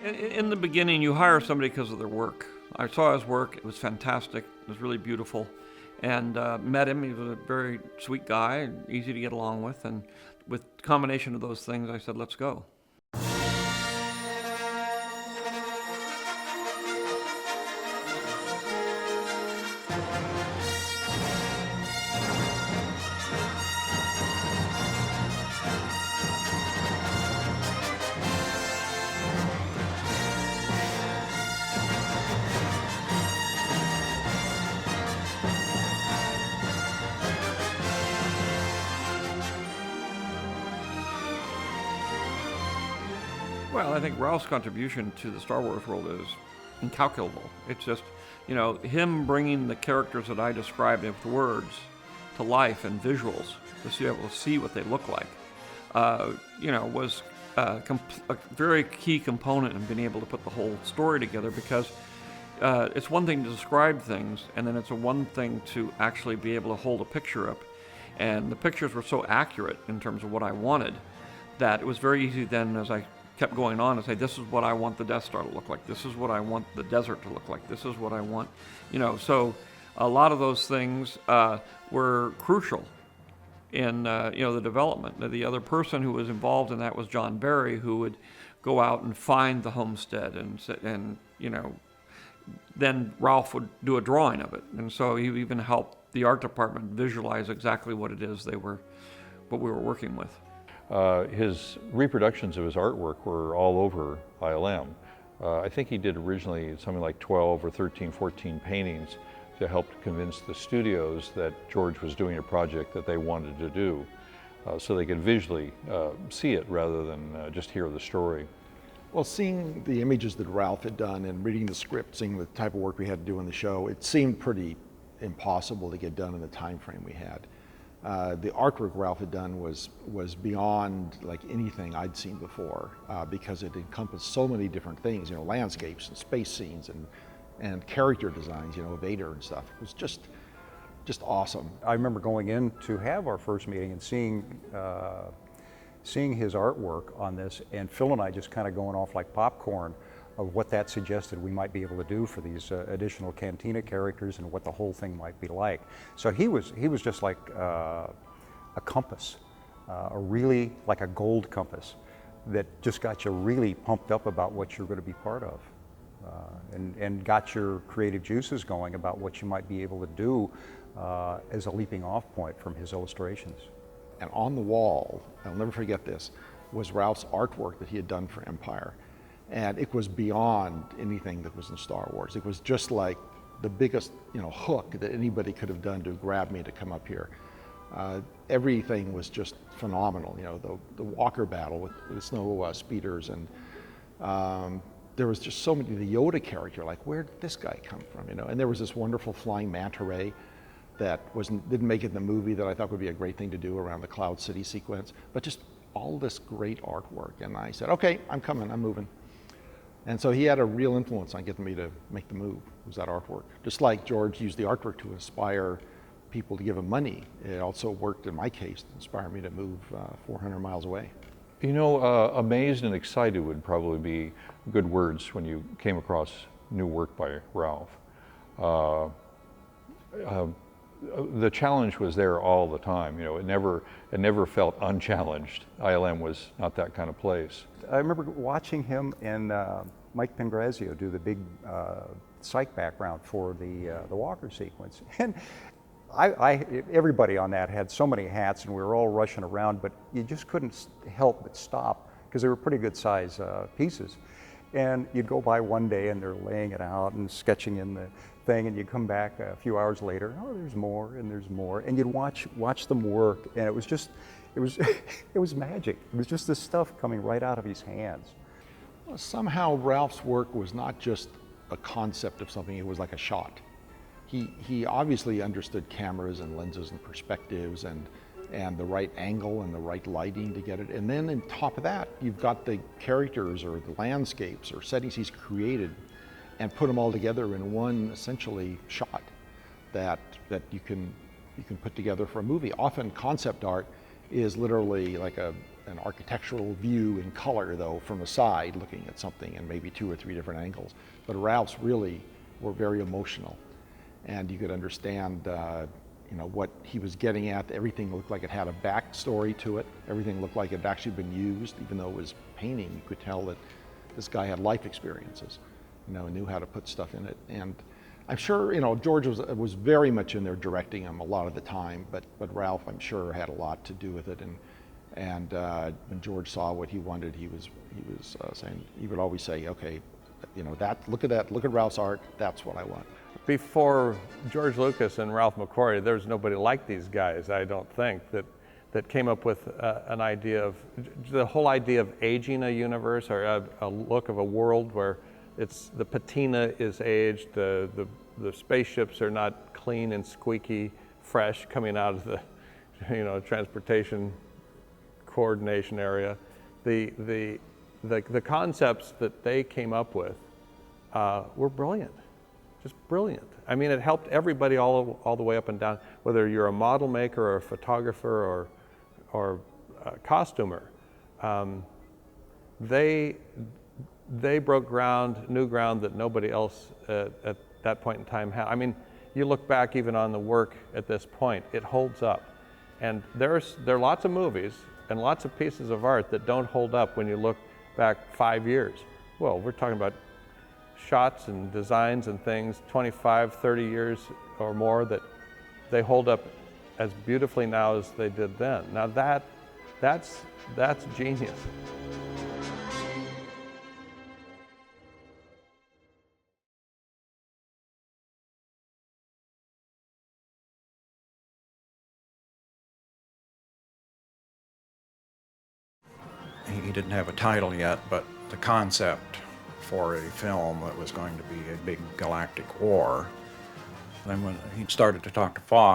In the beginning, you hire somebody because of their work. I saw his work. It was fantastic. It was really beautiful. And met him. He was a very sweet guy, easy to get along with. And with the combination of those things, I said, let's go. Well, I think Ralph's contribution to the Star Wars world is incalculable. It's just, him bringing the characters that I described with words to life and visuals to be able to see what they look like, was a very key component in being able to put the whole story together, because it's one thing to describe things, and then it's one thing to actually be able to hold a picture up. And the pictures were so accurate in terms of what I wanted that it was very easy then, as I kept going on, and say, this is what I want the Death Star to look like, this is what I want the desert to look like, this is what I want, so a lot of those things were crucial in the development. The other person who was involved in that was John Barry, who would go out and find the homestead, and then Ralph would do a drawing of it, and so he even helped the art department visualize exactly what it is what we were working with. His reproductions of his artwork were all over ILM. I think he did originally something like 12 or 13, 14 paintings to help convince the studios that George was doing a project that they wanted to do, so they could visually see it rather than just hear the story. Well, seeing the images that Ralph had done and reading the script, seeing the type of work we had to do in the show, it seemed pretty impossible to get done in the time frame we had. The artwork Ralph had done was beyond like anything I'd seen before, because it encompassed so many different things, landscapes and space scenes and character designs, Vader and stuff. It was just awesome. I remember going in to have our first meeting and seeing his artwork on this, and Phil and I just kind of going off like popcorn of what that suggested we might be able to do for these additional Cantina characters and what the whole thing might be like. So he was just like a compass, really like a gold compass that just got you really pumped up about what you're going to be part of, and got your creative juices going about what you might be able to do as a leaping off point from his illustrations. And on the wall, I'll never forget this, was Ralph's artwork that he had done for Empire. And it was beyond anything that was in Star Wars. It was just like the biggest, hook that anybody could have done to grab me to come up here. Everything was just phenomenal. The Walker battle with the snow speeders, and there was just so many. The Yoda character, like, where did this guy come from? And there was this wonderful flying manta ray that didn't make it in the movie that I thought would be a great thing to do around the Cloud City sequence. But just all this great artwork, and I said, okay, I'm coming, I'm moving. And so he had a real influence on getting me to make the move, was that artwork. Just like George used the artwork to inspire people to give him money, it also worked in my case to inspire me to move 400 miles away. Amazed and excited would probably be good words when you came across new work by Ralph. The challenge was there all the time. It never felt unchallenged. ILM was not that kind of place. I remember watching him and Mike Pangrazio do the big psych background for the Walker sequence, and everybody on that had so many hats, and we were all rushing around, but you just couldn't help but stop because they were pretty good size pieces. And you'd go by one day and they're laying it out and sketching in the thing, and you'd come back a few hours later, oh, there's more and there's more, and you'd watch them work, and it was it was magic. It was just this stuff coming right out of his hands. Well, somehow Ralph's work was not just a concept of something, it was like a shot. He obviously understood cameras and lenses and perspectives and the right angle and the right lighting to get it. And then on top of that, you've got the characters or the landscapes or settings he's created and put them all together in one essentially shot that you can put together for a movie. Often concept art is literally like a an architectural view in color, though, from the side, looking at something in maybe 2 or 3 different angles. But Ralph's really were very emotional, and you could understand, you know, what he was getting at. Everything looked like it had a backstory to it. Everything looked like it had actually been used, even though it was painting. You could tell that this guy had life experiences, you know, and knew how to put stuff in it. And I'm sure, you know, George was very much in there directing him a lot of the time, but Ralph, I'm sure, had a lot to do with it. And when George saw what he wanted, he was saying, he would always say, okay, you know, look at Ralph's art, that's what I want. Before George Lucas and Ralph McQuarrie, there's nobody like these guys, I don't think, that came up with an idea of, the whole idea of aging a universe, or a look of a world where the patina is aged, the spaceships are not clean and squeaky fresh coming out of the, you know, transportation coordination area. The concepts that they came up with were brilliant, just brilliant. I mean, it helped everybody all the way up and down, whether you're a model maker or a photographer or a costumer. They broke new ground that nobody else at that point in time had. I mean, you look back even on the work at this point, it holds up. And there are lots of movies and lots of pieces of art that don't hold up when you look back 5 years. Well, we're talking about shots and designs and things 25, 30 years or more that they hold up as beautifully now as they did then. Now that's genius. He didn't have a title yet, but the concept for a film that was going to be a big galactic war. Then when he started to talk to Fox,